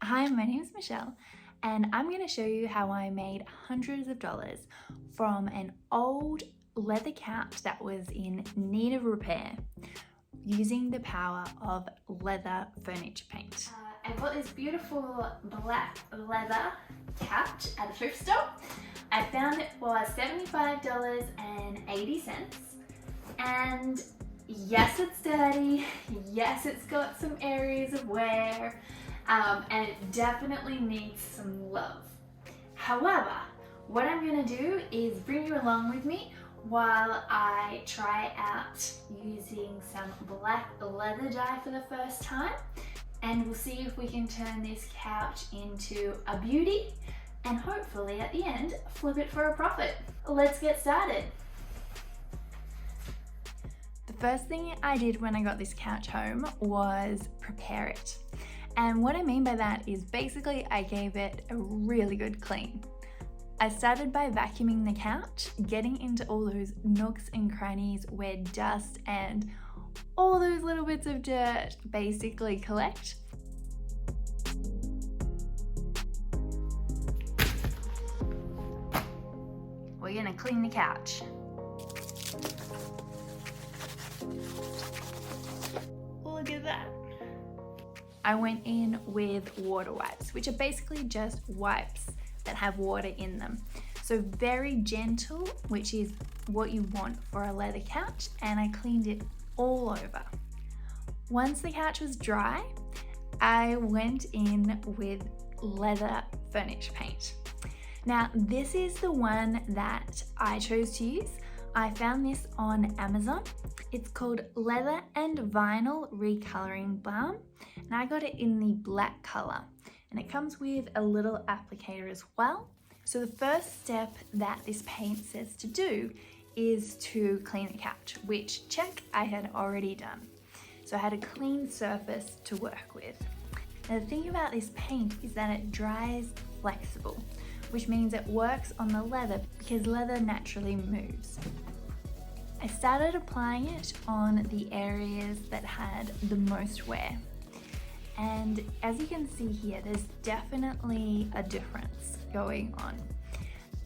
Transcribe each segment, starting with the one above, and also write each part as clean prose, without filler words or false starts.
Hi, my name is Michelle, and I'm going to show you how I made hundreds of dollars from an old leather couch that was in need of repair using the power of leather furniture paint. I bought this beautiful black leather couch at a thrift store. I found it was $75.80, and yes, it's dirty, yes, it's got some areas of wear, and it definitely needs some love. However, what I'm going to do is bring you along with me while I try out using some black leather dye for the first time, and we'll see if we can turn this couch into a beauty and hopefully at the end flip it for a profit. Let's get started. The first thing I did when I got this couch home was prepare it. And what I mean by that is basically I gave it a really good clean. I started by vacuuming the couch, getting into all those nooks and crannies where dust and all those little bits of dirt basically collect. We're gonna clean the couch. Look at that. I went in with water wipes, which are basically just wipes that have water in them. So very gentle, which is what you want for a leather couch, and I cleaned it all over. Once the couch was dry, I went in with leather furniture paint. Now, this is the one that I chose to use. I found this on Amazon. It's called Leather and Vinyl Recoloring Balm, and I got it in the black color, and it comes with a little applicator as well. So the first step that this paint says to do is to clean the couch, which check, I had already done. So I had a clean surface to work with. Now the thing about this paint is that it dries flexible, which means it works on the leather because leather naturally moves. I started applying it on the areas that had the most wear. And as you can see here, there's definitely a difference going on.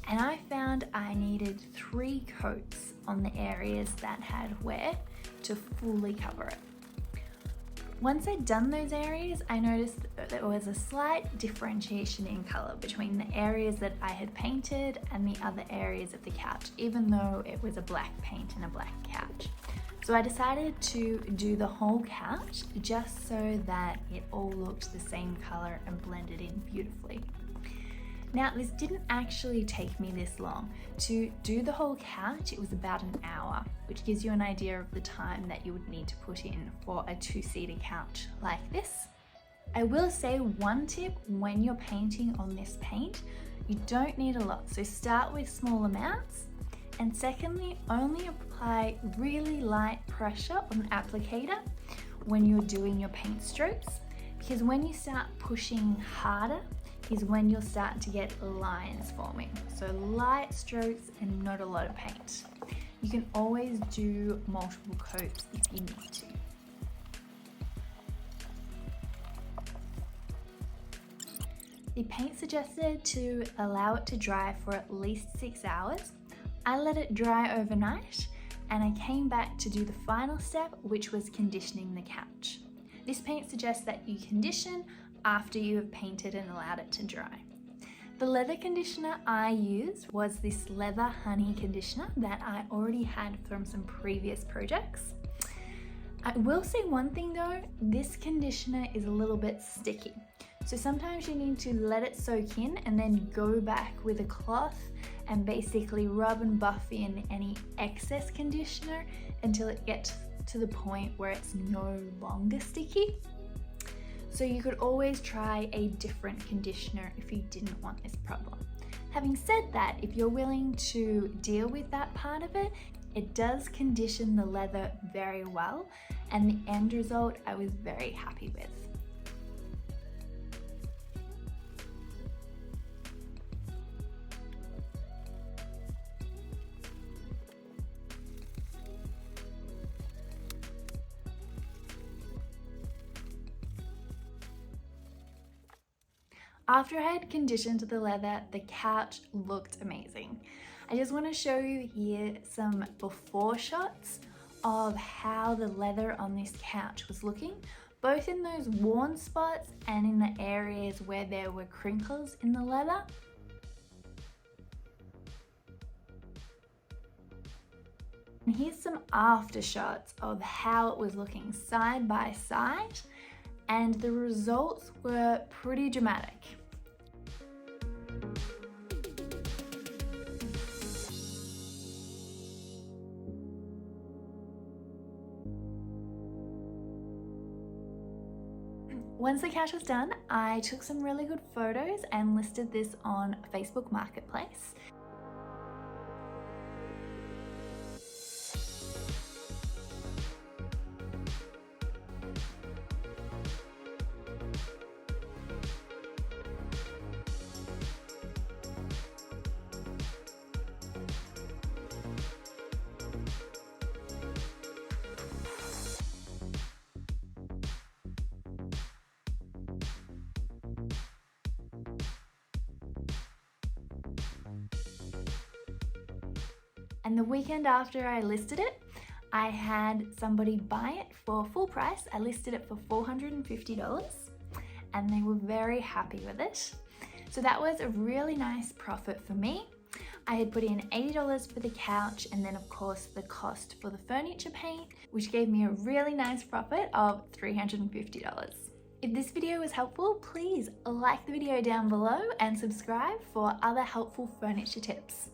And I found I needed 3 coats on the areas that had wear to fully cover it. Once I'd done those areas, I noticed that there was a slight differentiation in color between the areas that I had painted and the other areas of the couch, even though it was a black paint and a black couch. So I decided to do the whole couch just so that it all looked the same color and blended in beautifully. Now, this didn't actually take me this long. To do the whole couch, it was about an hour, which gives you an idea of the time that you would need to put in for a 2-seater couch like this. I will say one tip when you're painting on this paint, you don't need a lot. So start with small amounts. And secondly, only apply really light pressure on the applicator when you're doing your paint strokes, because when you start pushing harder is when you'll start to get lines forming. So light strokes and not a lot of paint. You can always do multiple coats if you need to. The paint suggested to allow it to dry for at least 6 hours. I let it dry overnight and I came back to do the final step, which was conditioning the couch. This paint suggests that you condition after you have painted and allowed it to dry. The leather conditioner I used was this leather honey conditioner that I already had from some previous projects. I will say one thing though, this conditioner is a little bit sticky. So sometimes you need to let it soak in and then go back with a cloth and basically rub and buff in any excess conditioner until it gets to the point where it's no longer sticky. So you could always try a different conditioner if you didn't want this problem. Having said that, if you're willing to deal with that part of it, it does condition the leather very well, and the end result I was very happy with. After I had conditioned the leather, the couch looked amazing. I just want to show you here some before shots of how the leather on this couch was looking, both in those worn spots and in the areas where there were crinkles in the leather. And here's some after shots of how it was looking side by side, and the results were pretty dramatic. Once the couch was done, I took some really good photos and listed this on Facebook Marketplace. And the weekend after I listed it, I had somebody buy it for full price. I listed it for $450 and they were very happy with it. So that was a really nice profit for me. I had put in $80 for the couch and then of course the cost for the furniture paint, which gave me a really nice profit of $350. If this video was helpful, please like the video down below and subscribe for other helpful furniture tips.